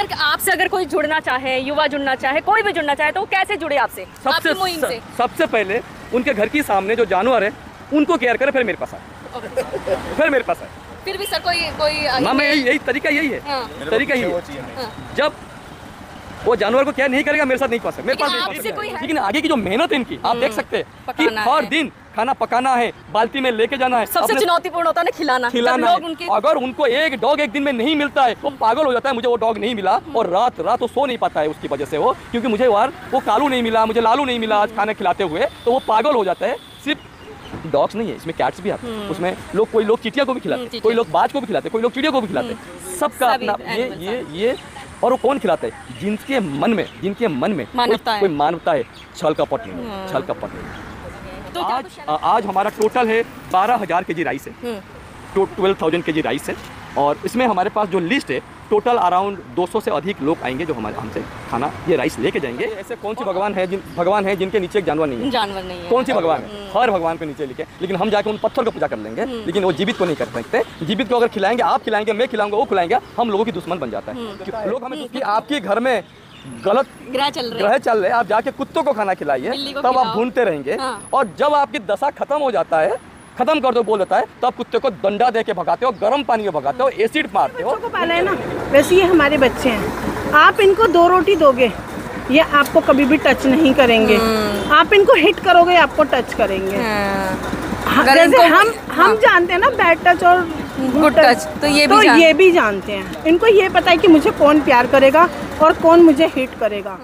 Sir आपसे अगर कोई जुड़ना चाहे, युवा जुड़ना चाहे, कोई भी जुड़ना चाहे तो वो कैसे जुड़े आपसे? सबसे पहले उनके घर के सामने जो जानवर है उनको केयर करे, फिर मेरे पास आए। फिर मेरे पास आए। फिर भी सर कोई मैं यही तरीका यही है। तरीका यही है। जब वो जानवर को केयर नहीं करेगा मेरे साथ नहीं पहुंच सकता, मेरे पास नहीं पहुंच सकता। लेकिन आगे की जो मेहनत है इनकी आप देख सकते हैं कि हर दिन खाना पकाना है, बाल्टी में लेके जाना है। सबसे चुनौतीपूर्ण होता है ना खिलाना है। अगर उनको एक डॉग एक दिन में नहीं मिलता है वो पागल हो जाता है, मुझे वो डॉग नहीं मिला, और रात वो सो नहीं पाता है उसकी वजह से, वो क्योंकि मुझे वो कालू नहीं मिला, मुझे लालू नहीं मिला आज खाना खिलाते हुए, तो वो पागल हो जाता है। सिर्फ डॉग्स नहीं है, इसमें कैट्स भी आते हैं। उसमें कोई लोग चींटिया को भी खिलाते, कोई लोग बाज को भी खिलाते, कोई लोग चिड़िया को भी खिलाते। सबका अपना ये और वो कौन खिलाता है? जिनके मन में कोई मानवता है, छल कपट नहीं। तो आज हमारा टोटल है 12,000 केजी राइस है, 12,000 केजी राइस है, और इसमें हमारे पास जो लिस्ट है टोटल अराउंड 200 से अधिक लोग आएंगे जो हमसे खाना ये राइस लेके जाएंगे। ऐसे कौन सी भगवान है जिनके नीचे एक जानवर नहीं है? कौन सी भगवान है? हर भगवान के नीचे लिखे, लेकिन हम जाकर उन पत्थर को पूजा कर लेंगे, लेकिन वो जीवित को नहीं कर सकते। जीवित को अगर खिलाएंगे, आप खिलाएंगे, मैं खिलाऊंगा, वो खिलाएंगे, हम लोगों की दुश्मन बन जाता है। लोग हमें कि आपके घर में गलत ग्रह चल रहे, आप जाके कुत्तों को खाना खिलाइए, तब आप ढूंढते रहेंगे, और जब आपकी दशा खत्म हो जाता है, खत्म कर दो बोल देता है, तो आप कुत्ते को डंडा दे के भगाते हो, गर्म पानी में भगाते हो, एसिड मारते हो। बच्चों को पाला है ना, वैसे ये हमारे बच्चे हैं। आप इनको 2 रोटी दोगे, ये आपको कभी भी टच नहीं करेंगे। आप इनको हिट करोगे, आपको टच करेंगे। जैसे हम जानते हैं ना बैड टच और गुड टच, तो ये भी जानते हैं। इनको ये पता है कि मुझे कौन प्यार करेगा और कौन मुझे हिट करेगा।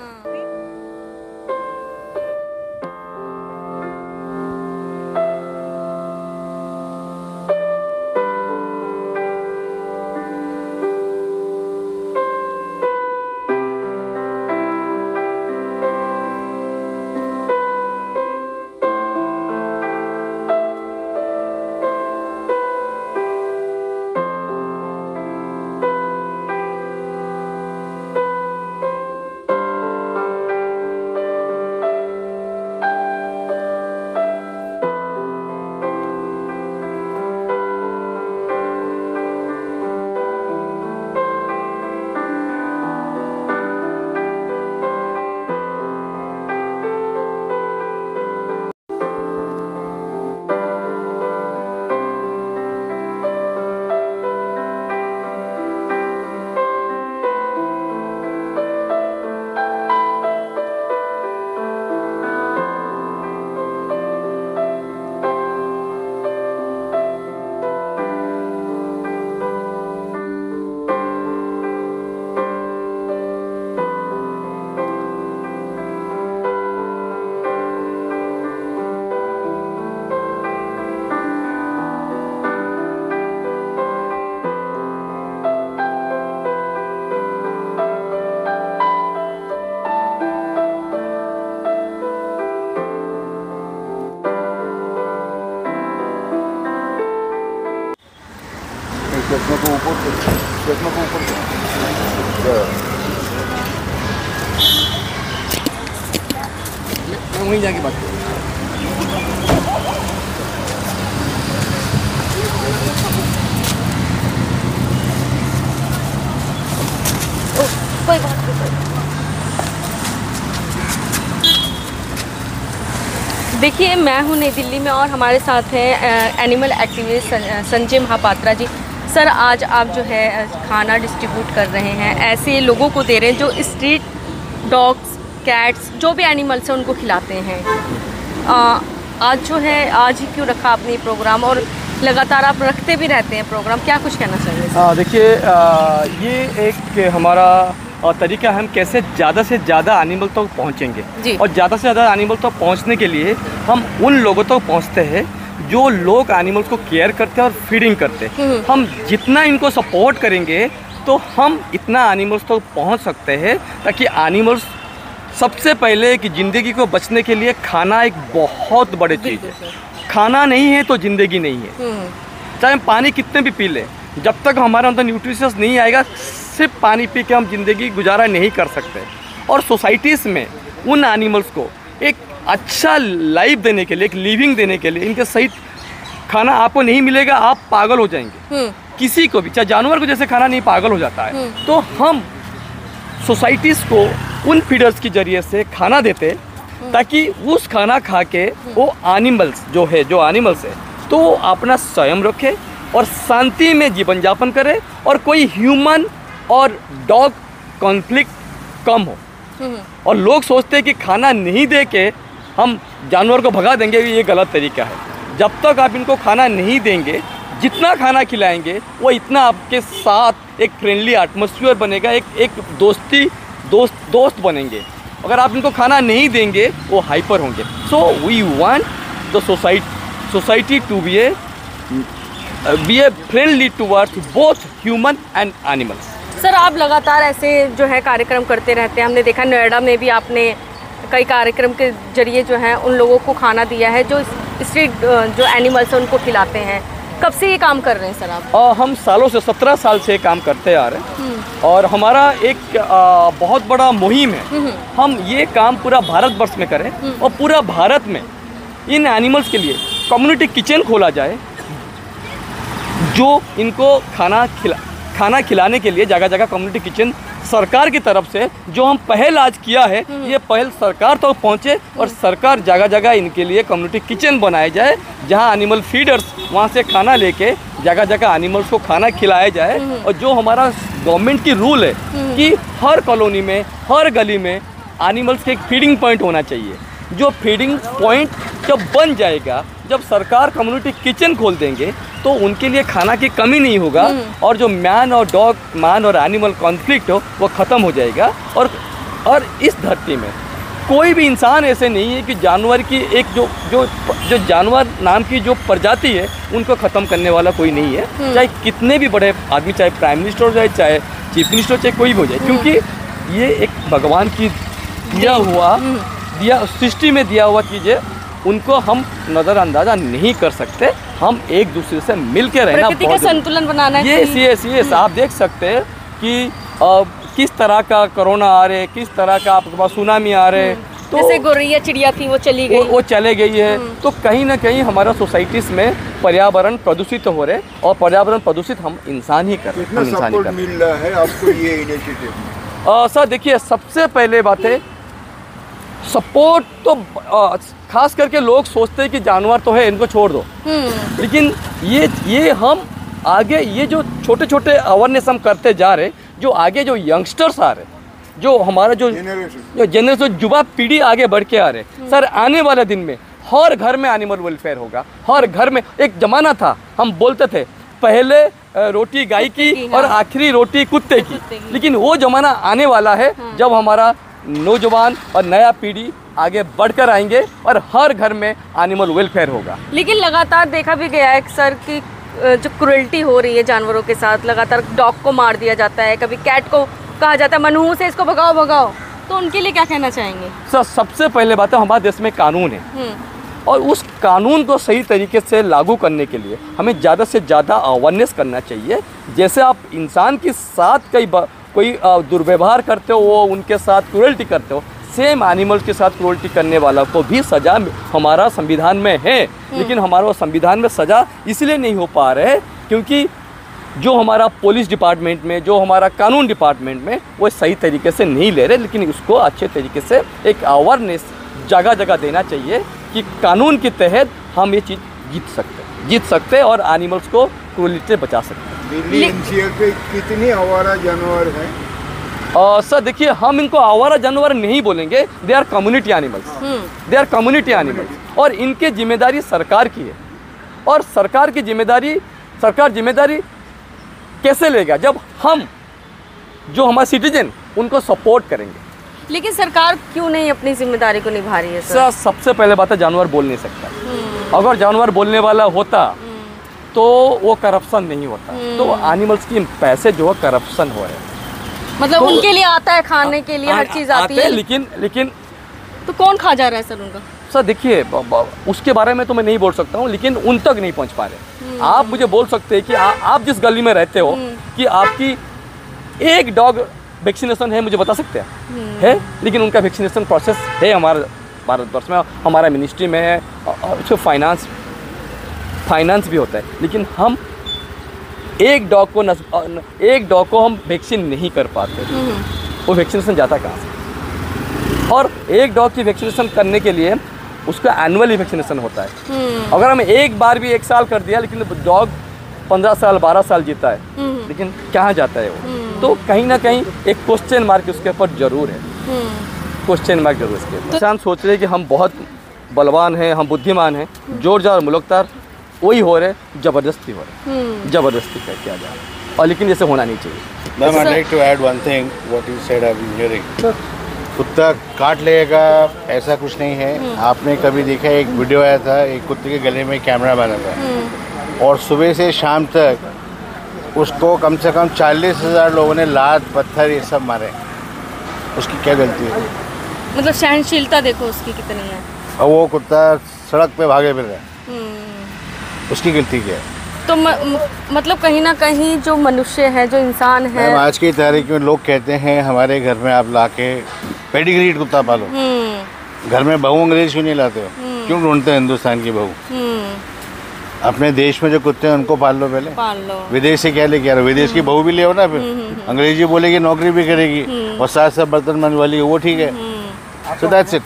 चश्मा को ऊपर मैं वहीं जाके बात करूँ। कोई बात नहीं। देखिए मैं हूँ नई दिल्ली में और हमारे साथ हैं animal activist Sanjay Mahapatra ji. Sir आज आप जो है खाना डिस्ट्रीब्यूट कर रहे हैं, ऐसे लोगों को दे रहे हैं जो स्ट्रीट डॉग्स, कैट्स, जो भी एनिमल्स हैं उनको खिलाते हैं। आज जो है आज ही क्यों रखा आपने ये प्रोग्राम, और लगातार आप रखते भी रहते हैं प्रोग्राम, क्या कुछ कहना चाहिए? देखिए ये एक हमारा तरीका है, हम कैसे ज़्यादा से ज़्यादा एनिमल तक पहुँचेंगे, और ज़्यादा से ज़्यादा एनिमल तक पहुँचने के लिए हम उन लोगों तक पहुँचते हैं जो लोग एनिमल्स को केयर करते हैं और फीडिंग करते हैं। हम जितना इनको सपोर्ट करेंगे तो हम इतना एनिमल्स तक पहुँच सकते हैं, ताकि एनिमल्स सबसे पहले कि ज़िंदगी को बचने के लिए खाना एक बहुत बड़ी चीज़ है। खाना नहीं है तो ज़िंदगी नहीं है। चाहे हम पानी कितने भी पी लें, जब तक हमारे अंदर न्यूट्रिशंस नहीं आएगा, सिर्फ पानी पी के हम ज़िंदगी गुजारा नहीं कर सकते। और सोसाइटीज़ में उन एनिमल्स को एक अच्छा लाइफ देने के लिए, एक लिविंग देने के लिए, इनके सही खाना आपको नहीं मिलेगा, आप पागल हो जाएंगे। किसी को भी, चाहे जानवर को जैसे खाना नहीं पागल हो जाता है, तो हम सोसाइटीज़ को उन फीडर्स के जरिए से खाना देते ताकि उस खाना खा के वो एनिमल्स जो एनिमल्स है तो वो अपना स्वयं रखे और शांति में जीवन यापन करे और कोई ह्यूमन और डॉग कॉन्फ्लिक्ट कम हो। और लोग सोचते हैं कि खाना नहीं दे के हम जानवर को भगा देंगे, ये गलत तरीका है। जब तक आप इनको खाना नहीं देंगे, जितना खाना खिलाएंगे वो इतना आपके साथ एक फ्रेंडली एटमॉस्फेयर बनेगा, एक दोस्त बनेंगे। अगर आप इनको खाना नहीं देंगे वो हाइपर होंगे। So we want the society to be a friendly towards both human and animals. Sir आप लगातार ऐसे जो है कार्यक्रम करते रहते हैं। हमने देखा नोएडा में भी आपने कई कार्यक्रम के जरिए जो है उन लोगों को खाना दिया है जो स्ट्रीट जो एनिमल्स हैं उनको खिलाते हैं। कब से ये काम कर रहे हैं सर आप? हम सालों से 17 साल से काम करते आ रहे हैं और हमारा एक बहुत बड़ा मुहिम है। हम ये काम पूरा भारतवर्ष में करें और पूरा भारत में इन एनिमल्स के लिए कम्युनिटी किचन खोला जाए जो इनको खाना खिलाने के लिए जगह जगह कम्युनिटी किचन सरकार की तरफ से जो हम पहल आज किया है, ये पहल सरकार तक पहुँचे और सरकार जगह जगह इनके लिए कम्युनिटी किचन बनाए जाए जहाँ एनिमल फीडर्स वहाँ से खाना लेके जगह जगह एनिमल्स को खाना खिलाया जाए। और जो हमारा गवर्नमेंट की रूल है कि हर कॉलोनी में हर गली में एनिमल्स के एक फीडिंग पॉइंट होना चाहिए। जो फीडिंग पॉइंट जब बन जाएगा, जब सरकार कम्युनिटी किचन खोल देंगे तो उनके लिए खाना की कमी नहीं होगा और जो मैन और एनिमल कॉन्फ्लिक्ट हो वो ख़त्म हो जाएगा। और इस धरती में कोई भी इंसान ऐसे नहीं है कि जानवर की एक जो जानवर नाम की जो प्रजाति है उनको ख़त्म करने वाला कोई नहीं है। चाहे कितने भी बड़े आदमी, चाहे प्राइम मिनिस्टर हो जाए, चाहे चीफ मिनिस्टर, चाहे कोई भी हो जाए, क्योंकि ये एक भगवान की सृष्टि में दिया हुआ चीज़ है। उनको हम नज़रअंदाजा नहीं कर सकते। हम एक दूसरे से मिल के रहना, प्रकृति का संतुलन बनाना है। ये आप देख सकते हैं कि किस तरह का कोरोना आ रहे, किस तरह का आपके पास सुनामी आ रहे। तो जैसे गौरैया चिड़िया थी वो चली गई, वो चले गई है। तो कहीं ना कहीं हमारा सोसाइटीज़ में पर्यावरण प्रदूषित हो रहे और पर्यावरण प्रदूषित हम इंसान ही कर रहे हैं। सपोर्ट मिल रहा है आपको ये इनिशिएटिव? सर देखिए, सबसे पहले बात है सपोर्ट तो खास करके लोग सोचते हैं कि जानवर तो है इनको छोड़ दो, लेकिन ये हम आगे ये जो छोटे छोटे अवेयरनेस हम करते जा रहे, जो आगे जो यंगस्टर्स आ रहे, जो हमारा जो जनरेशन युवा पीढ़ी आगे बढ़ के आ रहे, सर आने वाले दिन में हर घर में एनिमल वेलफेयर होगा। हर घर में एक ज़माना था, हम बोलते थे पहले रोटी गाय की और आखिरी रोटी कुत्ते की, लेकिन वो ज़माना आने वाला है जब हमारा नौजवान और नया पीढ़ी आगे बढ़कर आएंगे और हर घर में एनिमल वेलफेयर होगा। लेकिन लगातार देखा भी गया है सर कि जो क्रूरल्टी हो रही है जानवरों के साथ, लगातार डॉग को मार दिया जाता है, कभी कैट को कहा जाता है मनहू से इसको भगाओ, तो उनके लिए क्या कहना चाहेंगे? सर सबसे पहले बात है हमारे देश में कानून है और उस कानून को सही तरीके से लागू करने के लिए हमें ज़्यादा से ज़्यादा अवेयरनेस करना चाहिए। जैसे आप इंसान के साथ कोई दुर्व्यवहार करते हो, वो उनके साथ क्रूरल्टी करते हो, सेम एनिमल्स के साथ क्रूरल्टी करने वाला को भी सज़ा हमारा संविधान में है। लेकिन हमारा संविधान में सज़ा इसलिए नहीं हो पा रहे क्योंकि जो हमारा पुलिस डिपार्टमेंट में, जो हमारा कानून डिपार्टमेंट में वो सही तरीके से नहीं ले रहे। लेकिन उसको अच्छे तरीके से एक अवेयरनेस जगह जगह देना चाहिए कि कानून के तहत हम ये चीज़ जीत सकते हैं और एनिमल्स को क्रूरल्टी से बचा सकते हैं। दिल्ली एनसीआर पे कितने आवारा जानवर हैं? सर देखिए, हम इनको आवारा जानवर नहीं बोलेंगे, दे आर कम्युनिटी एनिमल्स और इनकी जिम्मेदारी सरकार की है। और सरकार जिम्मेदारी कैसे लेगा जब हम जो हमारे सिटीजन उनको सपोर्ट करेंगे। लेकिन सरकार क्यों नहीं अपनी जिम्मेदारी को निभा रही है सर? सबसे पहले बात है जानवर बोल नहीं सकता। अगर जानवर बोलने वाला होता तो वो करप्शन नहीं होता। तो एनिमल्स की पैसे जो है करप्शन हो रहे हैं, मतलब तो उनके लिए आता है, खाने के लिए हर चीज़ आती है, लेकिन तो कौन खा जा रहा है सर उनका? सर देखिए, उसके बारे में तो मैं नहीं बोल सकता हूँ, लेकिन उन तक नहीं पहुँच पा रहे। आप मुझे बोल सकते हैं कि आप जिस गली में रहते हो कि आपकी एक डॉग वैक्सीनेशन है, मुझे बता सकते हैं है, लेकिन उनका वैक्सीनेशन प्रोसेस है हमारे भारतवर्ष में, हमारा मिनिस्ट्री में है, उसको फाइनेंस भी होता है। लेकिन हम एक डॉग को हम वैक्सीन नहीं कर पाते। वो वैक्सीनेशन जाता कहाँ से? और एक डॉग की वैक्सीनेशन करने के लिए उसका एनुअली वैक्सीनेशन होता है। अगर हम एक बार भी 1 साल कर दिया, लेकिन डॉग 15 साल 12 साल जीता है, लेकिन कहाँ जाता है वो? तो कहीं ना कहीं एक क्वेश्चन मार्क उसके ऊपर जरूर है, क्वेश्चन मार्क जरूर इसके ऊपर। इंसान सोच रहे हैं कि हम बहुत बलवान हैं, हम बुद्धिमान हैं, जोर जार मुलकतार वही हो रहे, ज़बरदस्ती हो रहे, ज़बरदस्ती कर किया जा रहा है, और लेकिन ऐसे होना नहीं चाहिए। Ma'am, I'd like to add one thing what you said I've been hearing. कुत्ता काट लेगा ऐसा कुछ नहीं है। आपने कभी देखा एक वीडियो आया था, एक कुत्ते के गले में कैमरा बना था और सुबह से शाम तक उसको कम से कम 40,000 लोगों ने लात पत्थर ये सब मारे। उसकी क्या गलती है? मतलब सहनशीलता देखो उसकी कितनी है। और वो कुत्ता सड़क पे भागे फिर रहा है, उसकी गलती क्या है? तो मतलब कहीं ना कहीं जो मनुष्य है, जो इंसान है, मैम, आज की तारीख में लोग कहते हैं हमारे घर में आप लाके पेडिग्रीड कुत्ता पालो। घर में बहू अंग्रेज क्यों नहीं लाते हो? क्यों ढूंढते हो हिंदुस्तान की बहू? अपने देश में जो कुत्ते हैं उनको पाल लो पहले। पाल लो। विदेश से क्या लेके आ रहे हो? विदेश की बहू भी ले आओ ना, फिर अंग्रेजी बोलेगी, नौकरी भी करेगी और साथ साथ बर्तन मनवाली, वो ठीक है। So that's it,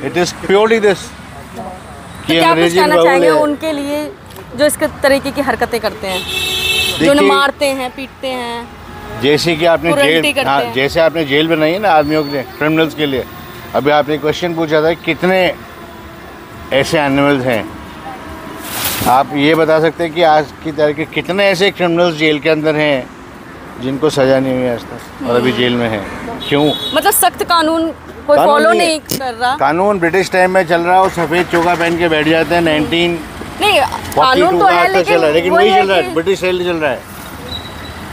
it is purely this कि क्या कुछ अंग्रेजी कहना बहू चाहेंगे ले। उनके लिए जो इस तरीके की हरकतें करते हैं, जो देखिए, मारते हैं, पीटते हैं, जैसे कि आपने कुरंटी जेल, करते हाँ, हैं। जैसे आपने जेल बनाई है ना आदमियों के लिए, क्रिमिनल्स के लिए। अभी आपने क्वेश्चन पूछा था कितने ऐसे एनिमल्स हैं। आप ये बता सकते हैं कि आज की तारीख के कितने ऐसे क्रिमिनल्स जेल के अंदर हैं जिनको सजा नहीं हुई आज तक और अभी जेल में हैं? क्यों? मतलब सख्त कानून कोई कानून फॉलो नहीं नहीं कर रहा। कानून ब्रिटिश टाइम में चल रहा है और सफ़ेद चोगा पहन के बैठ जाते हैं। 1942 कानून तो का है, आज तक चल रहा है, लेकिन वही वही चल रहा कि- है, ब्रिटिश स्टाइल चल रहा है।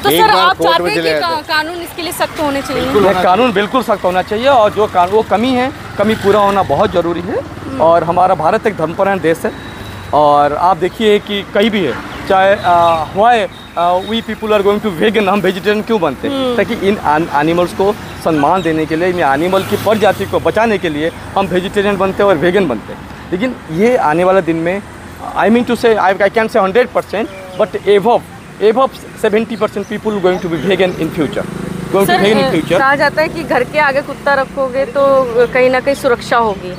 तो एक सर बार आप कोर्ट चाहते में हैं चले कि जाते हैं। कानून इसके लिए सख्त होने चाहिए? ये कानून बिल्कुल सख्त होना चाहिए, और जो वो कमी है, कमी पूरा होना बहुत ज़रूरी है। और हमारा भारत एक धर्मपरायण देश है, और आप देखिए कि कहीं भी है, चाहे why we people are going to vegan, हम वेजिटेरियन क्यों बनते हैं? ताकि इन एनिमल्स को सम्मान देने के लिए, इन एनिमल की प्रजाति को बचाने के लिए हम वेजिटेरियन बनते हैं और वेगन बनते हैं। लेकिन ये आने वाले दिन में, आई मीन टू से, आई can say 100%, but above 70% people going to be vegan in future, going to vegan in future. कहा जाता है कि घर के आगे कुत्ता रखोगे तो कहीं ना कहीं सुरक्षा होगी।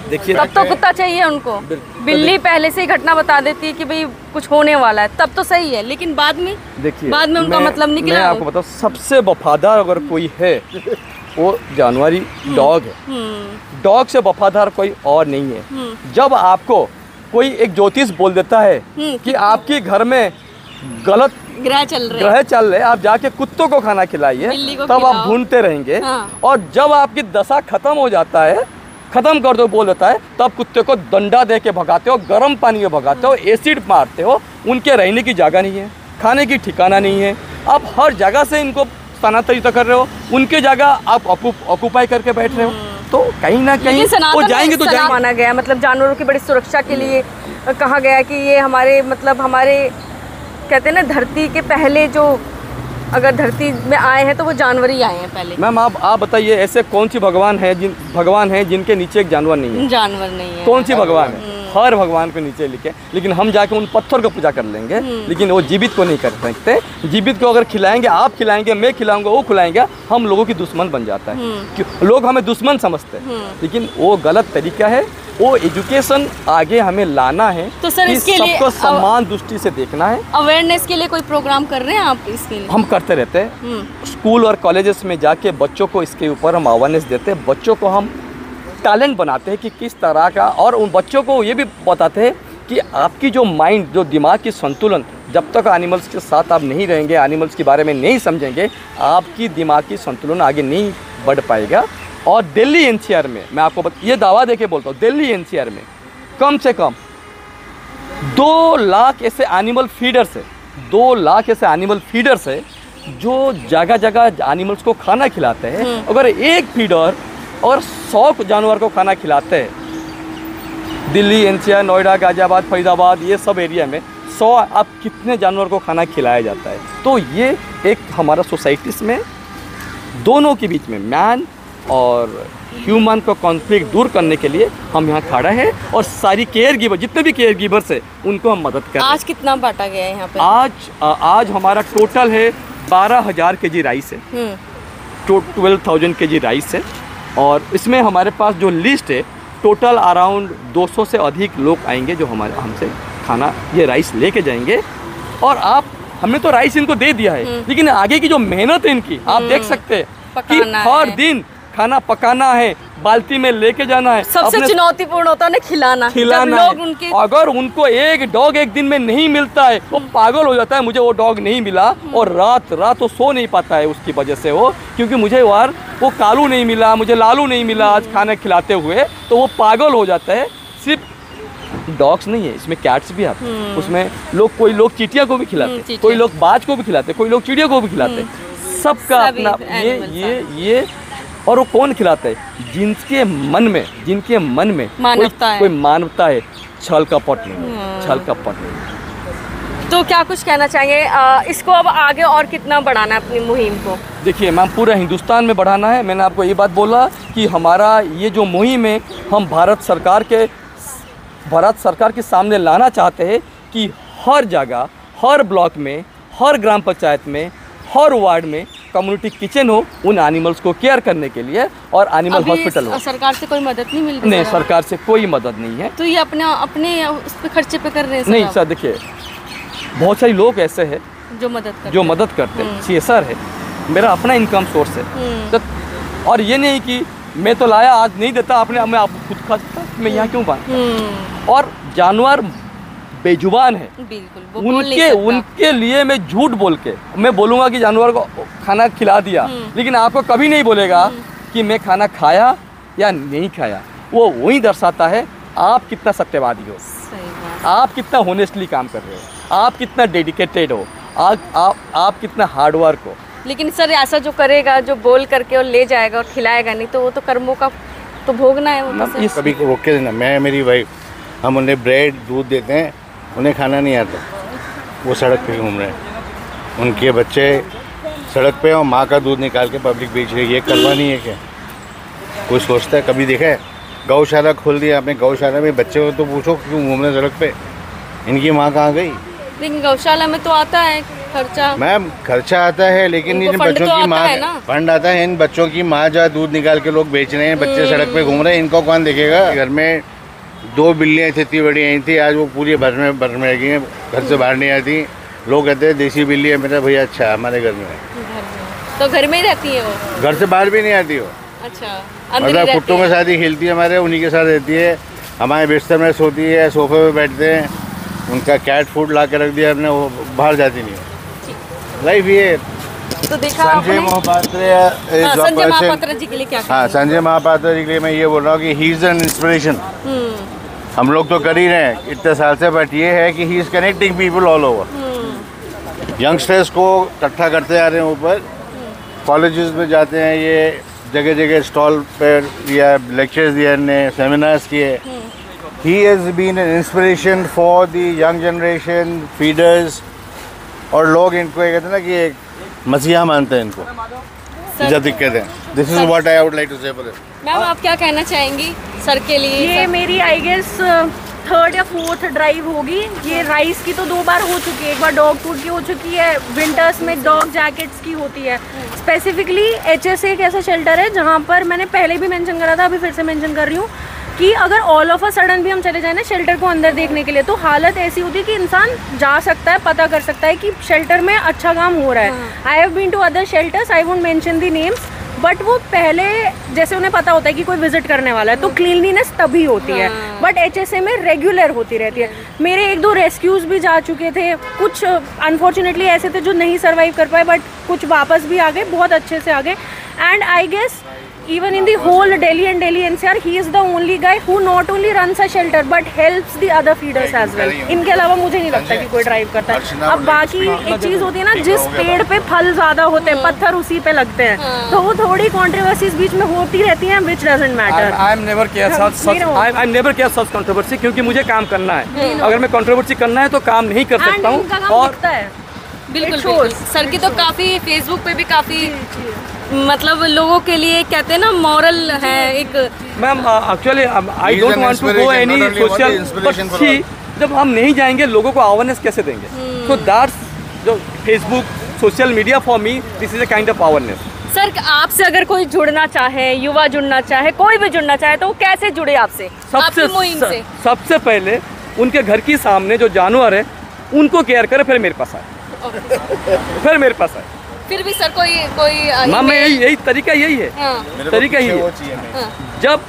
देखिए, तब तो कुत्ता चाहिए उनको। बिल्ली पहले से ही घटना बता देती है कि भाई कुछ होने वाला है, तब तो सही है, लेकिन बाद में देखिए, बाद में उनका मतलब मैं निकला। आपको बताऊं, सबसे वफादार अगर कोई है वो जानवरी डॉग है। डॉग से वफादार कोई और नहीं है। जब आपको कोई एक ज्योतिष बोल देता है कि आपके घर में गलत ग्रह चल रहे ग्रह चल रहे, आप जाके कुत्तों को खाना खिलाइए, बिल्ली को तब आप खिलाओ। ढूंढते रहेंगे। हाँ। और जब आपकी दशा खत्म हो जाता है, खत्म कर दो बोल देता है, तब कुत्ते को डंडा दे के भगाते हो, गर्म पानी में भगाते हो, एसिड मारते हो। उनके रहने की जगह नहीं है, खाने की ठिकाना नहीं है, आप हर जगह से इनको स्थानांतरित कर रहे हो, उनके जगह आप ऑक्यूपाई करके बैठ रहे हो। तो कहीं ना कहीं वो जाएंगे तो जाएंगे। माना गया, मतलब जानवरों की बड़ी सुरक्षा के लिए कहा गया कि ये हमारे, मतलब हमारे कहते हैं ना, धरती के पहले जो अगर धरती में आए हैं तो वो जानवर ही आए हैं पहले। मैम, आप बताइए, ऐसे कौन सी भगवान है जिनके नीचे एक जानवर नहीं है? जानवर नहीं है। कौन सी भगवान है? हर भगवान को नीचे लिखे, लेकिन हम जाके उन पत्थर को पूजा कर लेंगे, लेकिन वो जीवित को नहीं कर सकते। जीवित को अगर खिलाएंगे, आप खिलाएंगे, मैं खिलाऊंगा, वो खिलाएंगे, हम लोगों की दुश्मन बन जाता है। लोग हमें दुश्मन समझते हैं, लेकिन वो गलत तरीका है। वो एजुकेशन आगे हमें लाना है, तो सर कि इसके लिए सबको सम्मान दृष्टि से देखना है। अवेयरनेस के लिए कोई प्रोग्राम कर रहे हैं आप इसके लिए? हम करते रहते हैं, स्कूल और कॉलेजेस में जाके बच्चों को इसके ऊपर हम अवेयरनेस देते हैं। बच्चों को हम टैलेंट बनाते हैं कि किस तरह का, और उन बच्चों को ये भी बताते हैं कि आपकी जो माइंड, जो दिमाग की संतुलन, जब तक एनिमल्स के साथ आप नहीं रहेंगे, एनिमल्स के बारे में नहीं समझेंगे, आपकी दिमाग की संतुलन आगे नहीं बढ़ पाएगा। और दिल्ली एनसीआर में मैं आपको ये दावा देके बोलता हूँ, दिल्ली एनसीआर में कम से कम 2 लाख ऐसे एनिमल फीडर्स है, 2 लाख ऐसे एनिमल फीडर्स है जो जगह जगह एनिमल्स को खाना खिलाते हैं। अगर एक फीडर और 100 जानवर को खाना खिलाते हैं, दिल्ली एनसीआर, नोएडा, गाजियाबाद, फरीदाबाद, ये सब एरिया में 100 आप कितने जानवर को खाना खिलाया जाता है? तो ये एक हमारा सोसाइटीज में दोनों के बीच में, मैन और ह्यूमन को कॉन्फ्लिक्ट दूर करने के लिए हम यहाँ खड़ा है, और सारी केयर गिवर, जितने भी केयर गिवर्स है, उनको हम मदद कर रहे हैं। आज कितना बांटा गया है यहाँ पे? आज हमारा टोटल है 12,000 kg राइस है। 12,000 kg राइस है। और इसमें हमारे पास जो लिस्ट है टोटल अराउंड 200 से अधिक लोग आएंगे जो हमसे खाना ये राइस लेके जाएंगे। और हमने तो राइस इनको दे दिया है, लेकिन आगे की जो मेहनत है इनकी आप देख सकते हैं कि हर दिन खाना पकाना है, बाल्टी में लेके जाना है। सबसे चुनौतीपूर्ण होता है ना खिलाना जब लोग उनके अगर उनको एक डॉग एक दिन में नहीं मिलता है वो पागल हो जाता है, मुझे वो डॉग नहीं मिला, और रात रात वो सो नहीं पाता है उसकी वजह से वो, क्योंकि मुझे यार वो कालू नहीं मिला, मुझे लालू नहीं मिला आज खाना खिलाते हुए, तो वो पागल हो जाता है। सिर्फ डॉग्स नहीं है, इसमें कैट्स भी आते हैं, उसमें कोई लोग चींटियां को भी खिलाते, कोई लोग बाज को भी खिलाते, कोई लोग चिड़िया को भी खिलाते, सबका अपना ये और वो कौन खिलाता है? जिनके मन में कोई मानवता है, छल कपट नहीं, छल कपट नहीं। तो क्या कुछ कहना चाहेंगे इसको अब आगे और कितना बढ़ाना है अपनी मुहिम को? देखिए मैम, पूरा हिंदुस्तान में बढ़ाना है। मैंने आपको ये बात बोला कि हमारा ये जो मुहिम है हम भारत सरकार के सामने लाना चाहते हैं कि हर जगह, हर ब्लॉक में, हर ग्राम पंचायत में, हर वार्ड में कम्युनिटी किचन हो उन एनिमल्स को केयर करने के लिए, और एनिमल हॉस्पिटल हो। सरकार से कोई मदद नहीं मिल रही? नहीं, सरकार से कोई मदद नहीं है। तो ये अपने उस पे खर्चे पे कर रहे हैं? नहीं सर, देखिए बहुत सारे लोग ऐसे हैं जो मदद करते हैं। CSR है, मेरा अपना इनकम सोर्स है। तो और ये नहीं कि मैं तो लाया आज नहीं देता, आपने मैं आपको खुद खाता, मैं यहाँ क्यों पाऊँ? और जानवर बेजुबान है, बिल्कुल उनके लिए मैं झूठ बोल के मैं बोलूँगा कि जानवर को खाना खिला दिया, लेकिन आपको कभी नहीं बोलेगा कि मैं खाना खाया या नहीं खाया। वो वही दर्शाता है आप कितना सत्यवादी हो, आप कितना होनेस्टली काम कर रहे हो, आप कितना डेडिकेटेड हो, आप कितना हार्डवर्क हो। लेकिन सर ऐसा जो करेगा, जो बोल करके और ले जाएगा और खिलाएगा नहीं, तो वो तो कर्मों का तो भोगना है। वो तो कभी रोक के देना, मैं मेरी वाइफ हम उन्हें ब्रेड दूध देते हैं, उन्हें खाना नहीं आता, वो सड़क पे घूम रहे हैं, उनके बच्चे सड़क पे और माँ का दूध निकाल के पब्लिक बेच रही है। ये करवा नहीं है क्या? कोई सोचता है? कभी देखा है? गौशाला खोल दिया आपने, गौशाला में बच्चे हो तो पूछो क्यों घूम रहे सड़क पे, इनकी माँ कहाँ गई? लेकिन गौशाला में तो आता है खर्चा। मैम खर्चा आता है, लेकिन इन बच्चों की माँ फंड आता है, इन बच्चों की माँ जहाँ दूध निकाल के लोग बेच रहे हैं, बच्चे सड़क पे घूम रहे हैं, इनको कौन देखेगा? घर में 2 बिल्लियाँ थी, इतनी बड़ी आई थी, आज वो पूरी भर में रह गई हैं, घर से बाहर नहीं आती। लोग कहते हैं देसी बिल्ली है, मेरा भैया अच्छा हमारे घर में तो घर में ही रहती है वो, घर से बाहर भी नहीं आती वो। अच्छा, मतलब कुत्तों के साथ ही खेलती है, हमारे उन्हीं के साथ रहती है, हमारे बिस्तर में सोती है, सोफे पे बैठते हैं, उनका कैट फूड ला के रख दिया हमने, वो बाहर जाती नहीं है। लाइफ ये तो देखा संजय महापात्र जी के लिए क्या? हाँ, संजय महापात्र जी के लिए मैं ये बोल रहा हूँ कि ही इज़ एन इंस्पिरेशन। हम लोग तो कर ही रहे हैं इतने साल से, बट ये है कि he is connecting people all over. Youngsters को इकट्ठा करते आ रहे हैं ऊपर, कॉलेजेस में जाते हैं, ये जगह जगह स्टॉल पर दिया, लेक्चर्स दिया, सेमिनार्स किए। He has been an inspiration for the young generation, feeders, और लोग इनको ये कहते हैं ना कि एक मसीहा मानते हैं इनको, ज़्यादा दिक्कत है। This is what I would like to say for this. Ma'am आप क्या कहना चाहेंगी सर के लिए? ये मेरी आई गेस 3rd या 4th ड्राइव होगी। ये राइस की तो 2 बार हो चुकी है, एक बार डॉग फूड की हो चुकी है, विंटर्स में डॉग जैकेट्स की होती है। स्पेसिफिकली HSA एक ऐसा शेल्टर है जहाँ पर मैंने पहले भी मेंशन करा था, अभी फिर से मेंशन कर रही हूँ कि अगर ऑल ऑफ अ सडन भी हम चले जाए ना शेल्टर को अंदर देखने के लिए, तो हालत ऐसी होती है कि इंसान जा सकता है, पता कर सकता है कि शेल्टर में अच्छा काम हो रहा है। I have been to other shelters, I won't mention the names, but वो पहले जैसे उन्हें पता होता है कि कोई विजिट करने वाला है, तो क्लीनलीनेस तभी होती है, बट HSA में रेगुलर होती रहती है। मेरे 1-2 रेस्क्यूज भी जा चुके थे, कुछ अनफॉर्चुनेटली ऐसे थे जो नहीं सर्वाइव कर पाए, बट कुछ वापस भी आ गए, बहुत अच्छे से आ गए। And I guess even in the whole Delhi and Delhi NCR, he is the only guy who not only runs a shelter but helps the other feeders as well. इनके अलावा मुझे नहीं लगता कि कोई ड्राइव करता है। अब बाकी एक चीज़ होती है ना, जिस पेड़ पे फल ज़्यादा होते हैं, पत्थर उसी पे लगते हैं, तो वो थोड़ी कंट्रोवर्सीज बीच में होती रहती हैं, which doesn't matter. I'm never care such controversy, क्योंकि मुझे काम करना है। अगर मैं कंट्रोवर्सी करना है तो काम नहीं कर सकता हूँ। और बिल्कुल सर की तो काफ़ी फेसबुक पे भी काफ़ी मतलब लोगों के लिए कहते हैं ना मॉरल है एक। Ma'am actually I don't want to go any social, but जब हम नहीं जाएंगे लोगों को अवेयरनेस कैसे देंगे? सो दैट्स जो Facebook social media for me, this is a kind of awareness. Sir आपसे अगर कोई जुड़ना चाहे, युवा जुड़ना चाहे, कोई भी जुड़ना चाहे तो वो कैसे जुड़े आपसे? आपकी मुहिम से सबसे पहले उनके घर के सामने जो जानवर है उनको केयर करे, फिर मेरे पास आए। फिर मेरे पास आए। फिर भी सर कोई मैम यही तरीका यही है। हाँ। तरीका यही है। जब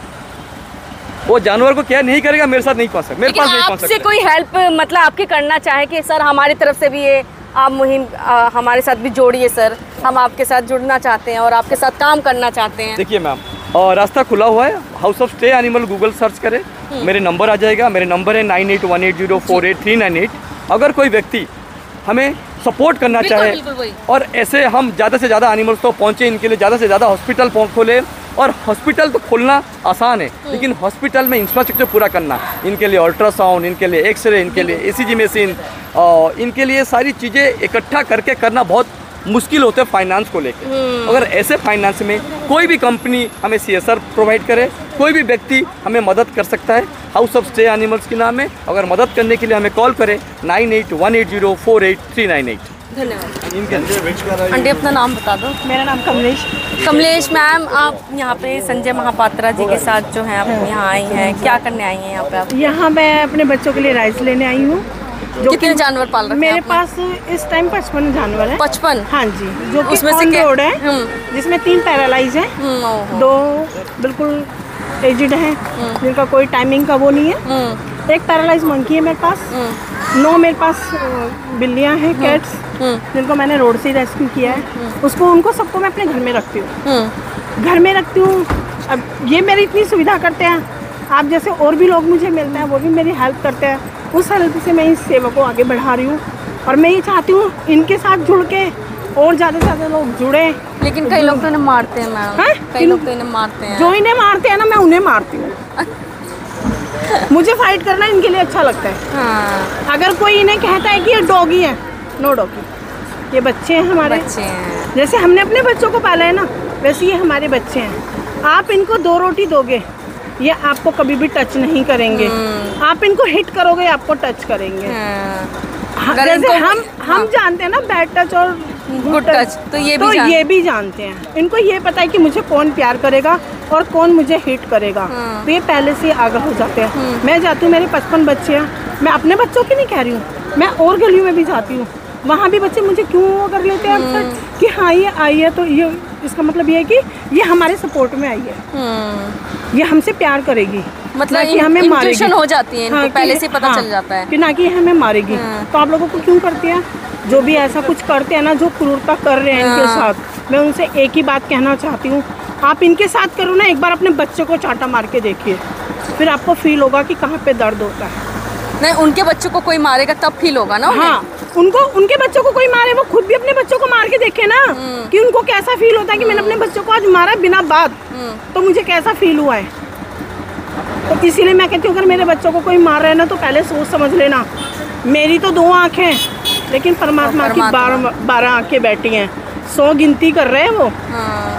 वो जानवर को केयर नहीं करेगा मेरे साथ नहीं पहुंच सकता, मेरे पास नहीं पहुंच सकता। आपसे कोई हेल्प मतलब आपकी करना चाहे कि सर हमारी तरफ से भी ये आप मुहिम हमारे साथ भी जोड़िए सर, हम आपके साथ जुड़ना चाहते हैं और आपके साथ काम करना चाहते हैं। देखिए मैम, और रास्ता खुला हुआ है, house of stay animal Google search करें, मेरे नंबर आ जाएगा। मेरे नंबर है 9818048398। अगर कोई व्यक्ति हमें सपोर्ट करना चाहे और ऐसे हम ज़्यादा से ज़्यादा एनिमल्स तो पहुँचे, इनके लिए ज़्यादा से ज़्यादा हॉस्पिटल खोले। और हॉस्पिटल तो खोलना आसान है, लेकिन हॉस्पिटल में इंफ्रास्ट्रक्चर पूरा करना, इनके लिए अल्ट्रासाउंड, इनके लिए एक्सरे, इनके लिए ECG मशीन, इनके लिए सारी चीज़ें इकट्ठा करके करना बहुत मुश्किल होता है फाइनेंस को लेकर। अगर ऐसे फाइनेंस में कोई भी कंपनी हमें CSR प्रोवाइड करे, कोई भी व्यक्ति हमें मदद कर सकता है। हाउस ऑफ स्टे एनिमल्स के नाम है। अगर मदद करने के लिए हमें कॉल करें 9818048398। धन्यवाद। आंटी अपना नाम बता दो। मेरा नाम कमलेश। कमलेश मैम, आप यहाँ पे संजय महापात्रा जी के साथ जो है आप यहाँ आई हैं, क्या करने आई हैं यहाँ पे आप? यहाँ मैं अपने बच्चों के लिए राइस लेने आई हूँ। कितने जानवर पाल रखे हैं मेरे आपने? पास इस टाइम 55 जानवर है। 55? हाँ जी, जो कि उसमें से ऑन रोड है, जिसमें 3 पैरालाइज है, 2 बिल्कुल एजिड हैं, जिनका कोई टाइमिंग का वो नहीं है। एक पैरालाइज मंकी है मेरे पास। 9 मेरे पास बिल्लियाँ हैं, कैट्स, जिनको मैंने रोड से रेस्क्यू किया है। उनको सबको मैं अपने घर में रखती हूँ। घर में रखती हूँ। अब ये मेरी इतनी सुविधा करते हैं, आप जैसे और भी लोग मुझे मिलते हैं, वो भी मेरी हेल्प करते हैं। उस हेल्प से मैं इस सेवा को आगे बढ़ा रही हूँ और मैं ये चाहती हूँ इनके साथ जुड़ के और ज़्यादा से ज़्यादा लोग जुड़े। लेकिन कई लोग तो इन्हें मारते हैं मैम। कई लोग तो इन्हें मारते हैं। जो इन्हें मारते हैं ना, मैं उन्हें मारती हूँ। मुझे फाइट करना इनके लिए अच्छा लगता है। हाँ। अगर कोई इन्हें कहता है कि ये डॉगी है, नो डॉगी, ये बच्चे हैं हमारे। बच्चे हैं। जैसे हमने अपने बच्चों को पाला है ना, वैसे ये हमारे बच्चे हैं। आप इनको 2 रोटी दोगे, ये आपको कभी भी टच नहीं करेंगे। आप इनको हिट करोगे, आपको टच करेंगे। जैसे हम जानते हैं ना बैड टच और गुड टच, तो ये भी जानते हैं। इनको ये पता है कि मुझे कौन प्यार करेगा और कौन मुझे हिट करेगा। तो ये पहले से आगाह हो जाते हैं। मैं जाती हूँ, मेरे 55 बच्चे हैं। मैं अपने बच्चों की नहीं कह रही हूँ, मैं और गलियों में भी जाती हूँ। वहाँ भी बच्चे मुझे क्यों वो कर लेते हैं अक्सर कि हाँ ये आई है, तो ये इसका मतलब ये है कि ये हमारे सपोर्ट में आई है, ये हमसे प्यार करेगी, मतलब कि हमें मारेगी। हो जाती है, इनको पहले से पता चल जाता है कि ना कि हमें मारेगी। तो आप लोगों को क्यों करती है? जो भी ऐसा कुछ करते हैं ना, जो क्रूरता कर रहे हैं इनके साथ, मैं उनसे एक ही बात कहना चाहती हूँ, आप इनके साथ करो ना, एक बार अपने बच्चे को चांटा मार के देखिए, फिर आपको फील होगा कि कहाँ पे दर्द होता है। नहीं, उनके बच्चों को कोई मारेगा तब फील होगा ना। हाँ, उनके बच्चों को कोई मारे, वो खुद भी अपने बच्चों को मार के देखे ना कि उनको कैसा फील होता है कि मैंने अपने बच्चों को आज मारा बिना बात, तो मुझे कैसा फील हुआ है। तो इसीलिए मैं कहती हूँ अगर मेरे बच्चों को कोई मार रहा है ना, तो पहले सोच समझ लेना, मेरी तो 2 आँखें, लेकिन परमात्मा की 12 आँखें बैठी हैं, 100 गिनती कर रहे हैं वो।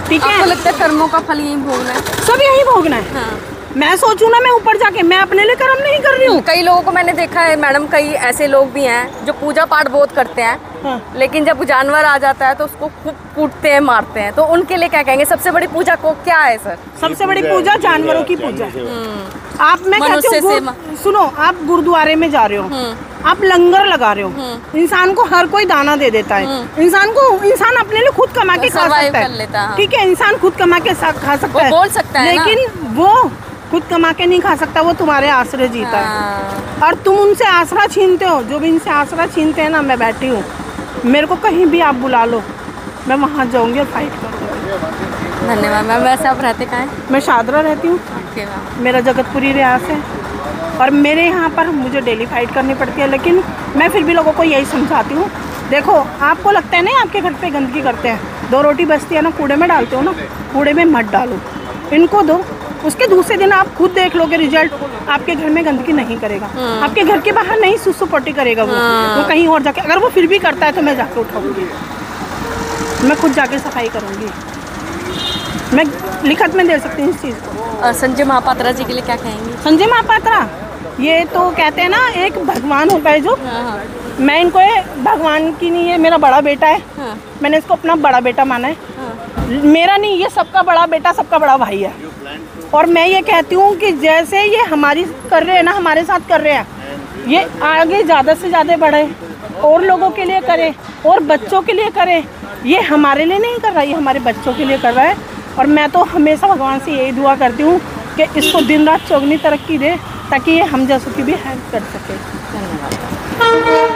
ठीक है, आपको लगता है कर्मों का फल यही भोगना है? सब यही भोगना है। मैं सोचूं ना, मैं ऊपर जाके मैं अपने लिए कर्म नहीं कर रही हूँ। कई लोगों को मैंने देखा है मैडम, कई ऐसे लोग भी हैं जो पूजा पाठ बहुत करते हैं, लेकिन जब जानवर आ जाता है तो उसको खूब कूटते हैं, मारते हैं। तो उनके लिए क्या कहेंगे? सबसे बड़ी पूजा को क्या है सर? सबसे बड़ी पूजा जानवरों की पूजा। आप मैं कहती हूँ, सुनो, आप गुरुद्वारे में जा रहे हो, आप लंगर लगा रहे हो, इंसान को हर कोई दाना दे देता है। इंसान अपने लिए खुद कमा के खा सकता है। ठीक है, इंसान खुद कमा के खा सकता है, बोल सकता है, लेकिन वो खुद कमा के नहीं खा सकता, वो तुम्हारे आसरे जीता है। और तुम उनसे आसरा छीनते हो। जो भी इनसे आसरा छीनते हैं ना, मैं बैठी हूँ, मेरे को कहीं भी आप बुला लो, मैं वहाँ जाऊँगी और फाइट करूँगी। धन्यवाद मैम। वैसे आप रहते कहाँ हैं? मैं शादरा रहती हूँ, मेरा जगतपुरी रियास है, और मेरे यहाँ पर मुझे डेली फाइट करनी पड़ती है। लेकिन मैं फिर भी लोगों को यही समझाती हूँ, देखो आपको लगता है ना आपके घर पे गंदगी करते हैं, 2 रोटी बचती है ना, कूड़े में डालते हो ना, कूड़े में मत डालो, इनको दो, उसके दूसरे दिन आप खुद देख लोगे रिजल्ट, आपके घर में गंदगी नहीं करेगा, आपके घर के बाहर नहीं सुसु पट्टी करेगा वो कहीं और जाके, अगर वो फिर भी करता है तो मैं जाके उठाऊंगी, मैं खुद जाके सफाई करूंगी, मैं लिखत में दे सकती हूँ इस चीज़ को। संजय महापात्रा जी के लिए क्या कहेंगे? संजय महापात्रा ये तो कहते हैं ना एक भगवान होता है जो, मैं इनको भगवान की नहीं है, मेरा बड़ा बेटा है, मैंने इसको अपना बड़ा बेटा माना है। मेरा नहीं, ये सबका बड़ा बेटा, सबका बड़ा भाई है। और मैं ये कहती हूँ कि जैसे ये हमारी कर रहे हैं ना, हमारे साथ कर रहे हैं, ये आगे ज़्यादा से ज़्यादा बढ़े, और लोगों के लिए करे, और बच्चों के लिए करे। ये हमारे लिए नहीं कर रहा, ये हमारे बच्चों के लिए कर रहा है। और मैं तो हमेशा भगवान से यही दुआ करती हूँ कि इसको दिन रात चौगनी तरक्की दे, ताकि ये हम जैसों की भी हेल्प कर सके। धन्यवाद।